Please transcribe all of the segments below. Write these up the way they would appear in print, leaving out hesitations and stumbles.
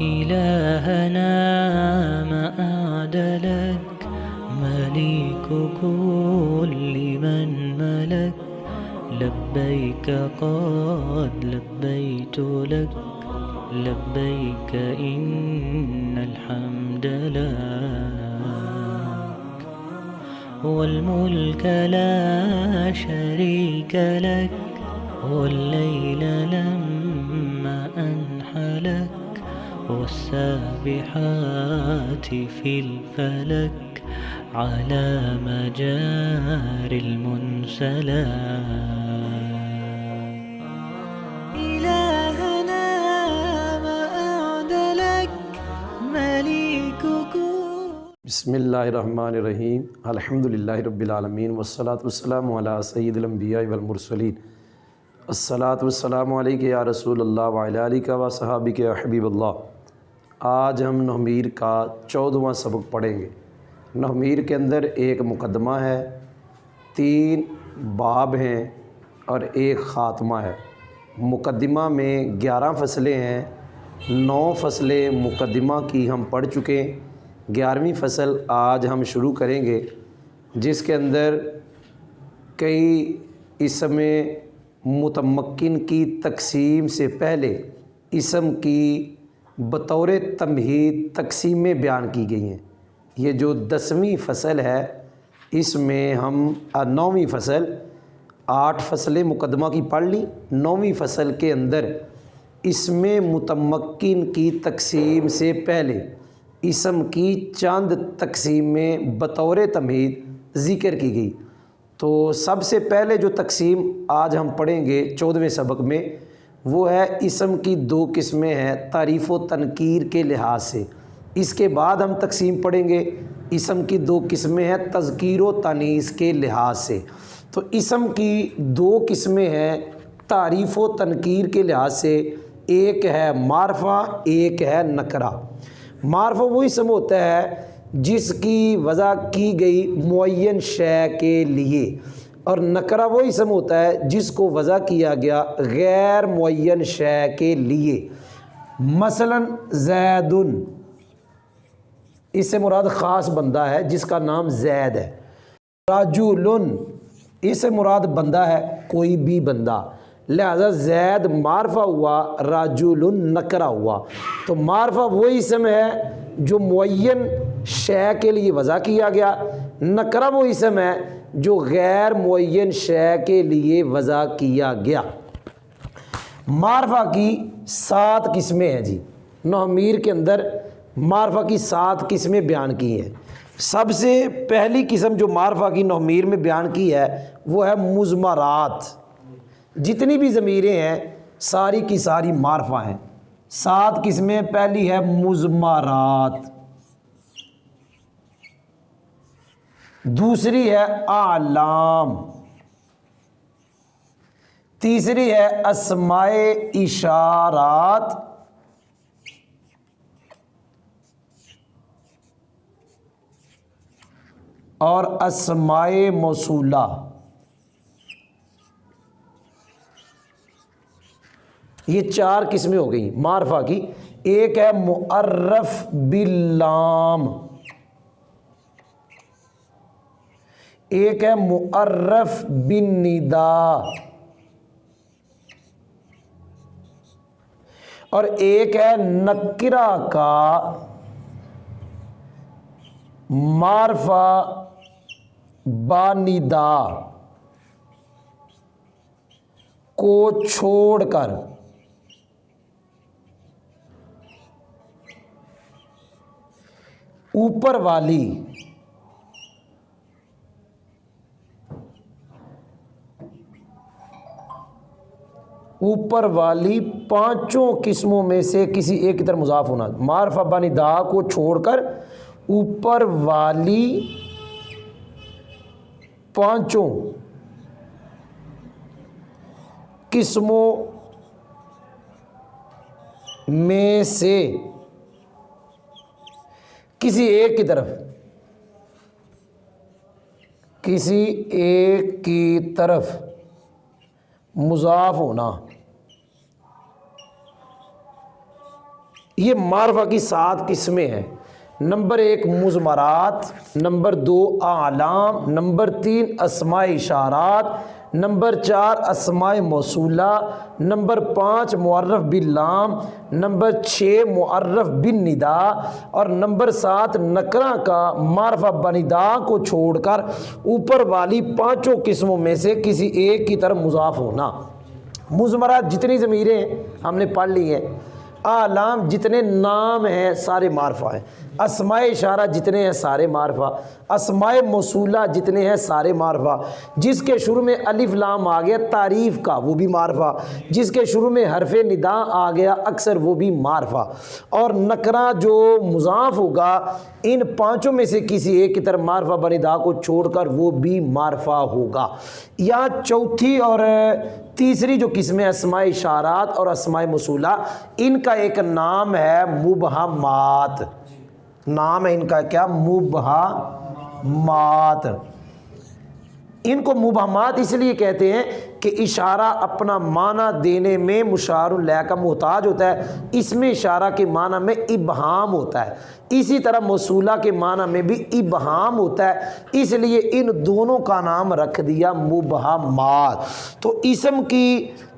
إلهنا ما أعدلك مليك كل من ملك لبيك قد لبيت لك لبيك إن الحمد لك والملك لا شريك لك والليل لما أنحلك والسابحات في الفلك على مجاري المنسلات إلهنا ما أعدلك مليككم. بسم اللہ الرحمن الرحیم الحمدللہ رب العالمین والصلاة والسلام علی سید الانبیاء والمرسلین الصلاة والسلام علیک یا رسول اللہ وعلی آلک و صحابک یا حبیب اللہ۔ آج ہم نحمیر کا 14واں سبق پڑھیں گے۔ نحمیر کے اندر ایک مقدمہ ہے، 3 باب ہیں اور ایک خاتمہ ہے۔ مقدمہ میں 11 فصلیں ہیں، 9 فصلیں مقدمہ کی ہم پڑھ چکے ہیں، 11ویں فصل آج ہم شروع کریں گے، جس کے اندر کئی اسم متمکن کی تقسیم سے پہلے اسم کی بطور تمہید تقسیمیں بیان کی گئی ہیں۔ یہ جو 10ویں فصل ہے اس میں ہم 9ویں فصل 8 فصلیں مقدمہ کی پڑھ لی، 9ویں فصل کے اندر اسم متمکن کی تقسیم سے پہلے اسم کی چند تقسیمیں بطور تمہید ذکر کی گئی۔ تو سب سے پہلے جو تقسیم آج ہم پڑھیں گے 14ویں سبق میں وہ ہے اسم کی 2 قسمیں ہیں تعریف و تنکیر کے لحاظ سے۔ اس کے بعد ہم تقسیم پڑھیں گے اسم کی 2 قسمیں ہیں تذکیر و تانیث کے لحاظ سے۔ تو اسم کی 2 قسمیں ہیں تعریف و تنکیر کے لحاظ سے، ایک ہے معرفہ ایک ہے نکرہ۔ معرفہ وہ اسم ہوتا ہے جس کی وضع کی گئی معین شے کے لیے، اور نکرہ وہ اسم ہوتا ہے جس کو وضع کیا گیا غیر معین شے کے لیے۔ مثلا زید، اس سے مراد خاص بندہ ہے جس کا نام زید ہے۔ رجل، اس سے مراد بندہ ہے کوئی بھی بندہ، لہذا زید معرفہ ہوا، رجل نکرہ ہوا۔ تو معرفہ وہ اسم ہے جو معین شے کے لیے وضع کیا گیا، نکرہ وہ اسم ہے جو غیر معین شے کے لیے وضع کیا گیا۔ معرفہ کی 7 قسمیں ہیں جی، نحمیر کے اندر معرفہ کی 7 قسمیں بیان کی ہیں۔ سب سے پہلی قسم جو معرفہ کی نحمیر میں بیان کی ہے وہ ہے مضمرات۔ جتنی بھی ضمیریں ہیں ساری کی ساری معرفہ ہیں۔ 7 قسمیں، پہلی ہے مضمرات، دوسری ہے اعلام، تیسری ہے اسماء اشارات، اور اسماء موصولہ۔ یہ 4 قسمیں ہو گئیں معرفہ کی۔ ایک ہے معرف باللام، ایک ہے معرف بالندا، اور ایک ہے نکرہ کا معرفہ باندا کو چھوڑ کر۔ اوپر والی اوپر والی 5 قسموں میں سے کسی ایک کی طرف مضاف ہونا۔ معرفہ باندا کو چھوڑ کر اوپر والی 5 قسموں میں سے کسی ایک کی طرف مضاف ہونا، یہ معرفہ کی 7 قسمیں ہیں۔ نمبر 1 مضمرات، نمبر 2 اعلام، نمبر 3 اسماء اشارات، نمبر 4 اسماء موصولہ، نمبر 5 معرف باللام، نمبر 6 معرف بالندا، اور نمبر 7 نکرہ کا معرفہ بندا کو چھوڑ کر اوپر والی 5 قسموں میں سے کسی ایک کی طرف مضاف ہونا۔ مضمرات جتنی ضمیریں ہیں ہم نے پڑھ لی ہیں، اعلام جتنے نام ہیں سارے معرفہ ہیں، اسماء اشارہ جتنے ہیں سارے معرفہ، اسماء موصولہ جتنے ہیں سارے معرفہ، جس کے شروع میں الف لام آ گیا تعریف کا وہ بھی معرفہ، جس کے شروع میں حرف ندا آ گیا اکثر وہ بھی معرفہ، اور نکرہ جو مضاف ہوگا ان 5 میں سے کسی ایک کی طرف معرفہ بندا کو چھوڑ کر وہ بھی معرفہ ہوگا۔ یا چوتھی اور تیسری جو قسمیں اسماء اشارات اور اسماء موصولہ، ان کا ایک نام ہے مبہمات، نام ہے ان کا کیا؟ مبہمات۔ ان کو مبہمات اس لیے کہتے ہیں کہ اشارہ اپنا معنی دینے میں مشار الیہ کا محتاج ہوتا ہے، اس میں اشارہ کے معنی میں ابہام ہوتا ہے، اسی طرح موصولہ کے معنی میں بھی ابہام ہوتا ہے، اس لیے ان دونوں کا نام رکھ دیا مبہمات۔ تو اسم کی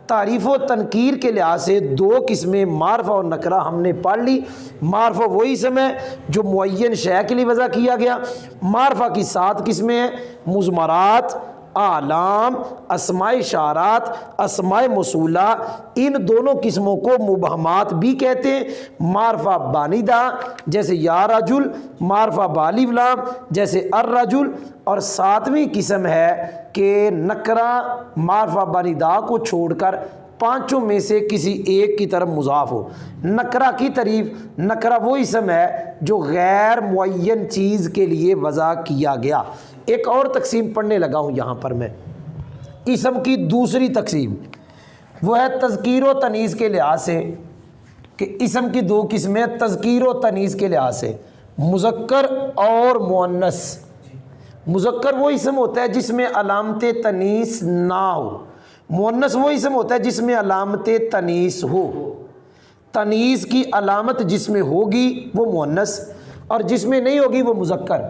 تعریف و تنکیر کے لحاظ سے 2 قسمیں معرفہ اور نکرہ ہم نے پڑھ لی۔ معرفہ وہی اسم ہے جو معین شے کے لیے وضع کیا گیا۔ معرفہ کی 7 قسمیں ہیں، مضمرات، اعلام، اسماء اشارات، اسماء موصولہ، ان دونوں قسموں کو مبہمات بھی کہتے ہیں۔ معرفہ بانیدہ جیسے یا رجل، معرفہ بالف لام جیسے الرجل، اور 7ویں قسم ہے کہ نکرہ معرفہ بانیدہ کو چھوڑ کر 5 میں سے کسی ایک کی طرف مضاف ہو۔ نکرہ کی تعریف، نکرہ وہ اسم ہے جو غیر معین چیز کے لیے وضع کیا گیا۔ ایک اور تقسیم پڑھنے لگا ہوں یہاں پر میں، اسم کی دوسری تقسیم وہ ہے تذکیر و تانیث کے لحاظ سے، کہ اسم کی 2 قسمیں تذکیر و تانیث کے لحاظ سے، مذکر اور مؤنث۔ مذکر وہ اسم ہوتا ہے جس میں علامت تانیث نہ ہو، مؤنث وہ اسم ہوتا ہے جس میں علامت تانیث ہو۔ تانیث کی علامت جس میں ہوگی وہ مؤنث، اور جس میں نہیں ہوگی وہ مذکر۔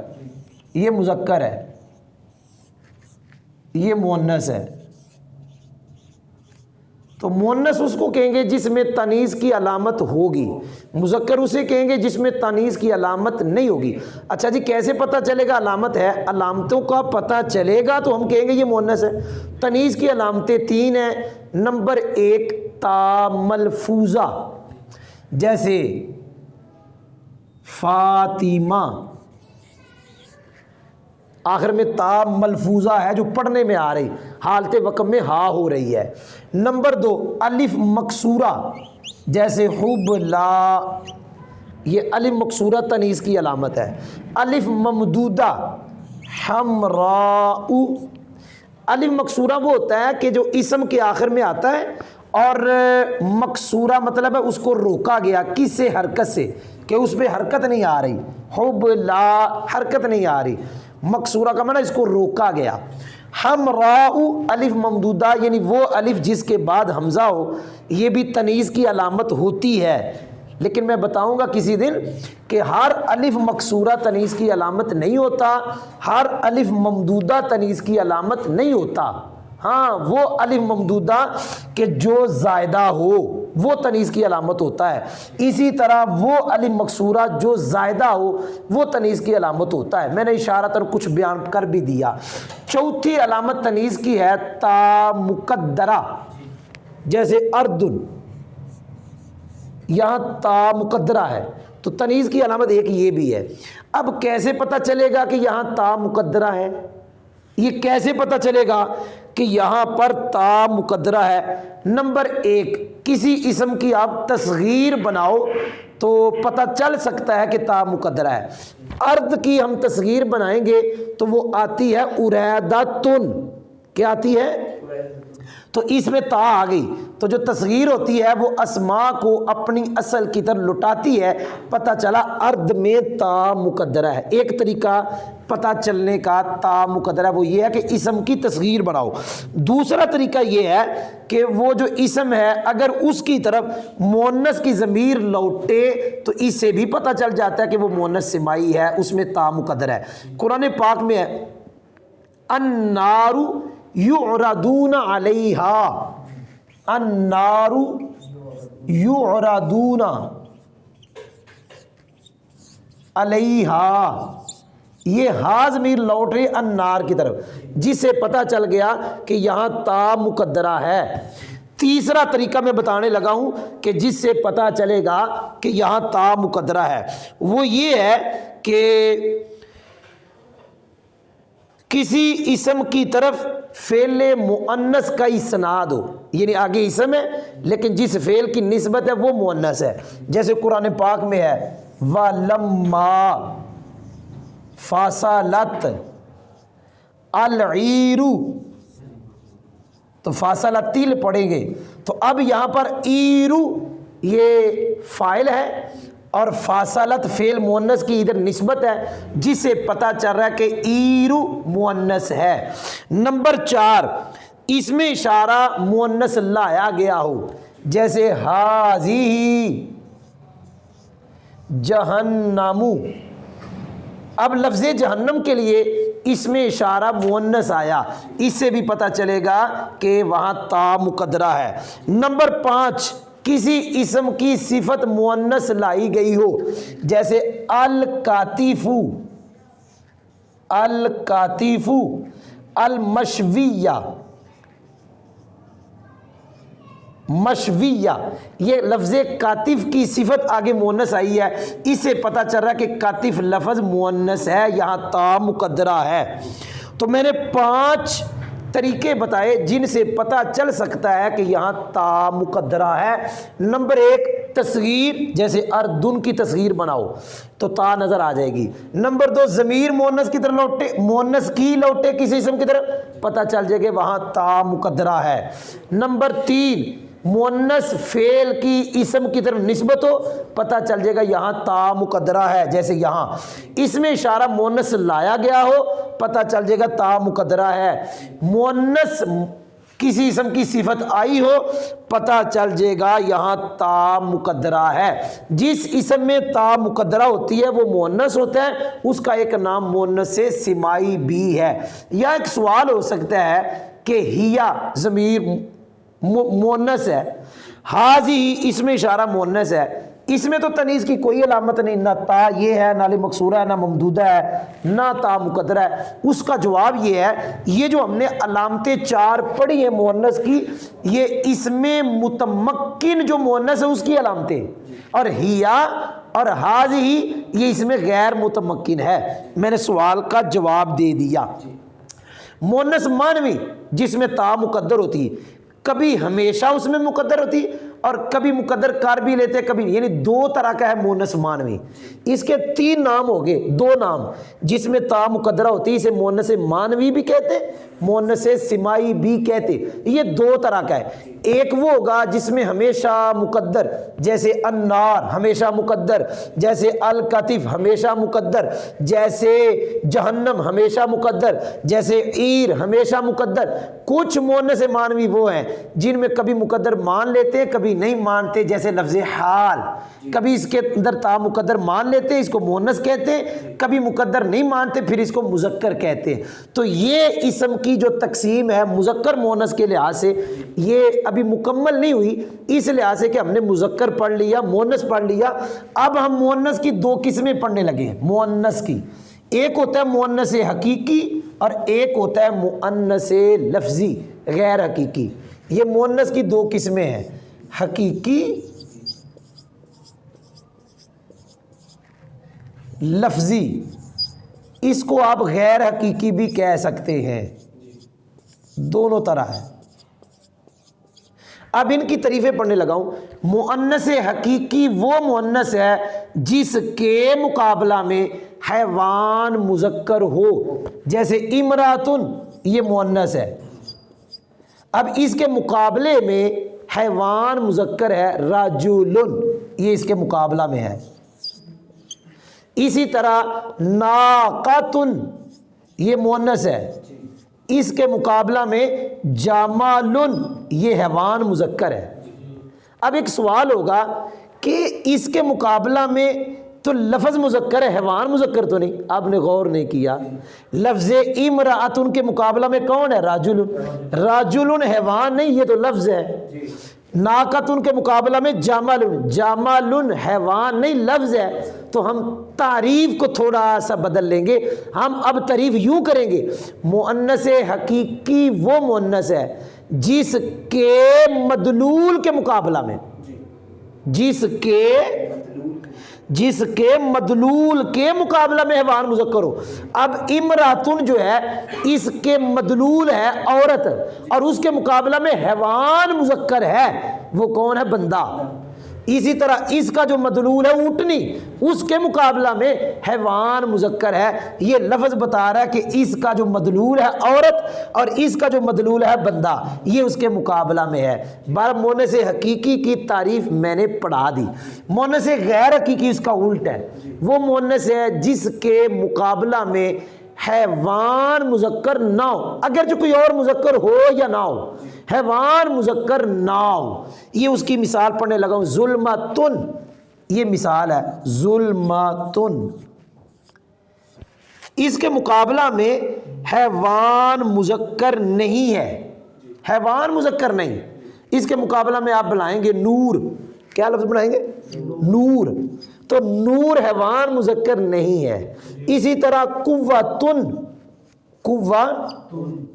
یہ مذکر ہے، یہ مؤنث ہے۔ تو مؤنث اس کو کہیں گے جس میں تانیث کی علامت ہوگی، مذکر اسے کہیں گے جس میں تانیث کی علامت نہیں ہوگی۔ اچھا جی کیسے پتہ چلے گا علامت ہے؟ علامتوں کا پتہ چلے گا تو ہم کہیں گے یہ مؤنث ہے۔ تانیث کی علامتیں 3 ہیں۔ نمبر 1 تا ملفوظہ، جیسے فاطمہ، آخر میں تا ملفوظہ ہے جو پڑھنے میں آ رہی، حالت وقف میں ہا ہو رہی ہے۔ نمبر 2 الف مکسورہ، جیسے حب لا، یہ الف مکسورہ تانیث کی علامت ہے۔ الف ممدودہ حمراء، الف مکسورہ وہ ہوتا ہے کہ جو اسم کے آخر میں آتا ہے، اور مکسورہ مطلب ہے اس کو روکا گیا، کس سے؟ حرکت سے، کہ اس پہ حرکت نہیں آ رہی۔ حب لا حرکت نہیں آ رہی، مکسورہ کا معنی اس کو روکا گیا۔ حمراء الف ممدودہ یعنی وہ الف جس کے بعد حمزہ ہو، یہ بھی تانیث کی علامت ہوتی ہے، لیکن میں بتاؤں گا کسی دن کہ ہر الف مکسورہ تانیث کی علامت نہیں ہوتا، ہر الف ممدودہ تانیث کی علامت نہیں ہوتا۔ ہاں وہ الف ممدودہ کہ جو زائدہ ہو وہ تانیث کی علامت ہوتا ہے، اسی طرح وہ الف مکسورہ جو زائدہ ہو وہ تانیث کی علامت ہوتا ہے۔ میں نے اشارتاً کچھ بیان کر بھی دیا۔ چوتھی علامت تانیث کی ہے تا مقدرہ، جیسے اردن، یہاں تا مقدرہ ہے تو تانیث کی علامت ایک یہ بھی ہے۔ اب کیسے پتہ چلے گا کہ یہاں تا مقدرہ ہے؟ یہ کیسے پتہ چلے گا کہ یہاں پر تا مقدرہ ہے؟ نمبر 1 کسی اسم کی آپ تصغیر بناؤ تو پتہ چل سکتا ہے کہ تا مقدرہ ہے۔ ارد کی ہم تصغیر بنائیں گے تو وہ آتی ہے اریدتن، کیا آتی ہے؟ تو اس میں تا آ گئی، تو جو تصغیر ہوتی ہے وہ اسماء کو اپنی اصل کی طرف لٹاتی ہے، پتہ چلا ارد میں تا مقدرہ ہے۔ ایک طریقہ پتہ چلنے کا تا مقدرہ وہ یہ ہے کہ اسم کی تصغیر بناؤ۔ دوسرا طریقہ یہ ہے کہ وہ جو اسم ہے اگر اس کی طرف مؤنث کی ضمیر لوٹے تو اس سے بھی پتہ چل جاتا ہے کہ وہ مؤنث سمائی ہے، اس میں تا مقدرہ ہے۔ قرآن پاک میں ہے النار یعرضون علیہا، النار یعرضون علیہا، یہ ہا ضمیر لوٹ رہی النار کی طرف، جس سے پتہ چل گیا کہ یہاں تا مقدرہ ہے۔ تیسرا طریقہ میں بتانے لگا ہوں کہ جس سے پتہ چلے گا کہ یہاں تا مقدرہ ہے، وہ یہ ہے کہ کسی اسم کی طرف فعل مؤنث کا اسناد ہو، یعنی آگے اسم ہے لیکن جس فعل کی نسبت ہے وہ مؤنث ہے، جیسے قرآن پاک میں ہے وَلَمَّا فَاصَلَتْ الْعِیرُ، تو فاصلہ تل پڑھیں گے، تو اب یہاں پر ایرو یہ فاعل ہے اور فاصلت فعل مؤنث کی ادھر نسبت ہے، جس سے پتہ چل رہا ہے کہ ایرو مؤنث ہے۔ نمبر 4، اس میں اشارہ مؤنث لایا گیا ہو، جیسے ہاذی جہنم، اب لفظ جہنم کے لیے اس میں اشارہ مؤنث آیا، اس سے بھی پتہ چلے گا کہ وہاں تا مقدرہ ہے۔ نمبر 5، کسی اسم کی صفت مؤنث لائی گئی ہو، جیسے الکاتف، الکاتف، المشویہ، مشویہ، یہ لفظ کاتف کی صفت آگے مؤنث آئی ہے، اس سے پتہ چل رہا ہے کہ کاتف لفظ مؤنث ہے، یہاں تا مقدرہ ہے۔ تو میں نے 5 طریقے بتائے جن سے پتہ چل سکتا ہے کہ یہاں تا مقدرہ ہے۔ نمبر 1، تصغیر، جیسے اردن کی تصغیر بناؤ تو تا نظر آ جائے گی۔ نمبر 2، ضمیر مؤنث کی طرف لوٹے، مؤنث کی لوٹے کسی اسم کی طرف، پتہ چل جائے گا وہاں تا مقدرہ ہے۔ نمبر 3، مؤنث فعل کی اسم کی طرف نسبت ہو، پتہ چل جائے گا یہاں تا مقدرہ ہے، جیسے یہاں اس میں اشارہ مؤنث لایا گیا ہو، پتہ چل جائے گا تا مقدرہ ہے۔ مؤنث کسی اسم کی صفت آئی ہو، پتہ چل جائے گا یہاں تا مقدرہ ہے۔ جس اسم میں تا مقدرہ ہوتی ہے وہ مؤنث ہوتا ہے، اس کا ایک نام مؤنث سے سمائی بھی ہے۔ یا ایک سوال ہو سکتا ہے کہ ہیا ضمیر مؤنث ہے، حاضی اس میں اشارہ مؤنث ہے، اس میں تو تنیز کی کوئی علامت نہیں، نہ تا یہ ہے، نہ مقصورہ ہے، نہ ممدودہ ہے، نہ تا مقدرہ ہے۔ اس کا جواب یہ ہے، یہ جو ہم نے علامتیں 4 پڑھی ہیں مؤنث کی، یہ اس میں متمکن جو مؤنث ہے اس کی علامتیں، اور ہیا اور حاضی یہ اس میں غیر متمکن ہے۔ میں نے سوال کا جواب دے دیا۔ مؤنث مانوی جس میں تا مقدر ہوتی ہے، کبھی ہمیشہ اس میں مقدر ہوتی اور کبھی مقدر کر بھی لیتے کبھی، یعنی 2 طرح کا ہے مؤنث مانوی۔ اس کے 3 نام ہو گئے، 2 نام جس میں تا مقدرہ ہوتی ہے، اسے مؤنث مانوی بھی کہتے، مؤنث سمائی بھی کہتے۔ یہ 2 طرح کا ہے، ایک وہ ہوگا جس میں ہمیشہ مقدر، جیسے النار ہمیشہ مقدر، جیسے الکتف ہمیشہ مقدر، جیسے جہنم ہمیشہ مقدر، جیسے عیر ہمیشہ مقدر۔ کچھ مؤنث مانوی وہ ہیں جن میں کبھی مقدر مان لیتے ہیں کبھی نہیں مانتے، جیسے لفظ حال، کبھی اس کے اندر تا مقدر مان لیتے ہیں، اس کو مؤنث کہتے ہیں، کبھی مقدر نہیں مانتے پھر اس کو مذکر کہتے ہیں۔ تو یہ اسم کی جو تقسیم ہے مذکر مؤنث کے لحاظ سے یہ ابھی مکمل نہیں ہوئی، اس لحاظ سے کہ ہم نے مذکر پڑھ لیا، مؤنث پڑھ لیا۔ اب ہم مؤنث کی 2 قسمیں پڑھنے لگے ہیں مؤنث کی، ایک ہوتا ہے مؤنث حقیقی اور ایک ہوتا ہے مؤنث لفظی غیر حقیقی۔ یہ مؤنث کی 2 قسمیں ہیں، حقیقی لفظی، اس کو آپ غیر حقیقی بھی کہہ سکتے ہیں، دونوں طرح ہے۔ اب ان کی تعریفیں پڑھنے لگا ہوں۔ مؤنث حقیقی وہ مؤنث ہے جس کے مقابلہ میں حیوان مذکر ہو، جیسے امراتن یہ مؤنث ہے، اب اس کے مقابلے میں حیوان مذکر ہے رجل، یہ اس کے مقابلہ میں ہے۔ اسی طرح ناقۃ یہ مؤنث ہے، اس کے مقابلہ میں جمال یہ حیوان مذکر ہے۔ اب ایک سوال ہوگا کہ اس کے مقابلہ میں تو لفظ مذکر ہے، حیوان مذکر تو نہیں، آپ نے غور نہیں کیا۔ لفظ امرأۃ کے مقابلہ میں کون ہے؟ راجل، راجل حیوان نہیں، یہ تو لفظ ہے۔ ناقۃ کے مقابلہ میں جمل، جمل حیوان نہیں، لفظ ہے۔ تو ہم تعریف کو تھوڑا سا بدل لیں گے، ہم اب تعریف یوں کریں گے، مؤنث حقیقی وہ مؤنث ہے جس کے مدلول کے مقابلہ میں، جس کے مدلول کے مقابلہ میں حیوان مذکر ہو۔ اب امراتن جو ہے اس کے مدلول ہے عورت، اور اس کے مقابلہ میں حیوان مذکر ہے، وہ کون ہے؟ بندہ۔ اسی طرح اس کا جو مدلول ہے اونٹنی، اس کے مقابلہ میں حیوان مذکر ہے۔ یہ لفظ بتا رہا ہے کہ اس کا جو مدلول ہے عورت اور اس کا جو مدلول ہے بندہ، یہ اس کے مقابلہ میں ہے۔ بار مؤنث حقیقی کی تعریف میں نے پڑھا دی۔ مؤنث غیر حقیقی اس کا الٹ ہے، وہ مؤنث ہے جس کے مقابلہ میں حیوان مذکر نہ ہو، اگر جو کوئی اور مذکر ہو یا نہ ہو، حیوان مذکر نہ ہو۔ یہ اس کی مثال پڑھنے لگا ہوں، ظلمتن، یہ مثال ہے ظلمتن۔ اس کے مقابلہ میں حیوان مذکر نہیں ہے، حیوان مذکر نہیں۔ اس کے مقابلہ میں آپ بلائیں گے نور، کیا لفظ بلائیں گے؟ نور۔ تو نور حیوان مذکر نہیں ہے۔ اسی طرح قوتن، قوہ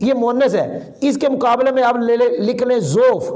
یہ مؤنث ہے، اس کے مقابلے میں آپ لکھ لیں ذوف،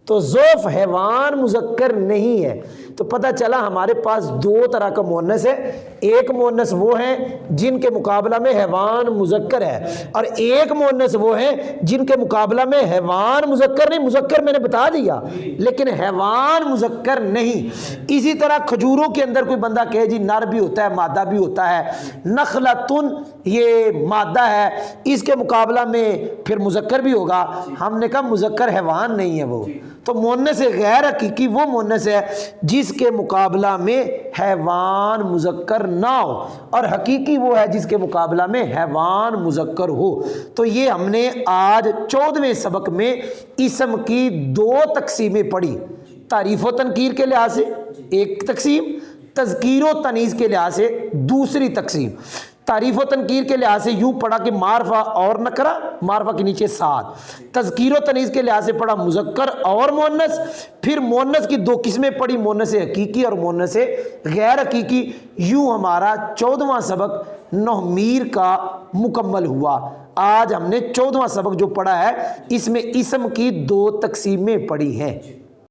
تو ذوف حیوان مذکر نہیں ہے۔ تو پتہ چلا ہمارے پاس دو طرح کا مؤنث ہے، ایک مؤنث وہ ہیں جن کے مقابلہ میں حیوان مذکر ہے، اور ایک مؤنث وہ ہیں جن کے مقابلہ میں حیوان مذکر نہیں، مذکر میں نے بتا دیا لیکن حیوان مذکر نہیں۔ اسی طرح کھجوروں کے اندر کوئی بندہ کہے جی نر بھی ہوتا ہے مادہ بھی ہوتا ہے، نخلتن یہ مادہ ہے، اس کے مقابلہ میں پھر مذکر بھی ہوگا، ہم نے کہا مذکر حیوان نہیں ہے وہ۔ تو مؤنث غیر حقیقی وہ مؤنث ہے جس کے مقابلہ میں حیوان مذکر نہ ہو، اور حقیقی وہ ہے جس کے مقابلہ میں حیوان مذکر ہو۔ تو یہ ہم نے آج 14ویں سبق میں اسم کی دو تقسیمیں پڑھی، تعریف و تنکیر کے لحاظ سے ایک تقسیم، تذکیر و تانیث کے لحاظ سے دوسری تقسیم۔ تعریف و تنکیر کے لحاظ سے یوں پڑھا کہ معرفہ اور نکرہ، معرفہ کے نیچے ساتھ۔ تذکیر و تانیث کے لحاظ سے پڑھا مذکر اور مؤنث۔ پھر مؤنث کی دو قسمیں پڑھی، مؤنث حقیقی اور مؤنث غیر حقیقی۔ یوں ہمارا 14واں سبق نحمیر کا مکمل ہوا۔ آج ہم نے 14واں سبق جو پڑھا ہے اس میں اسم کی دو تقسیمیں پڑھی ہیں۔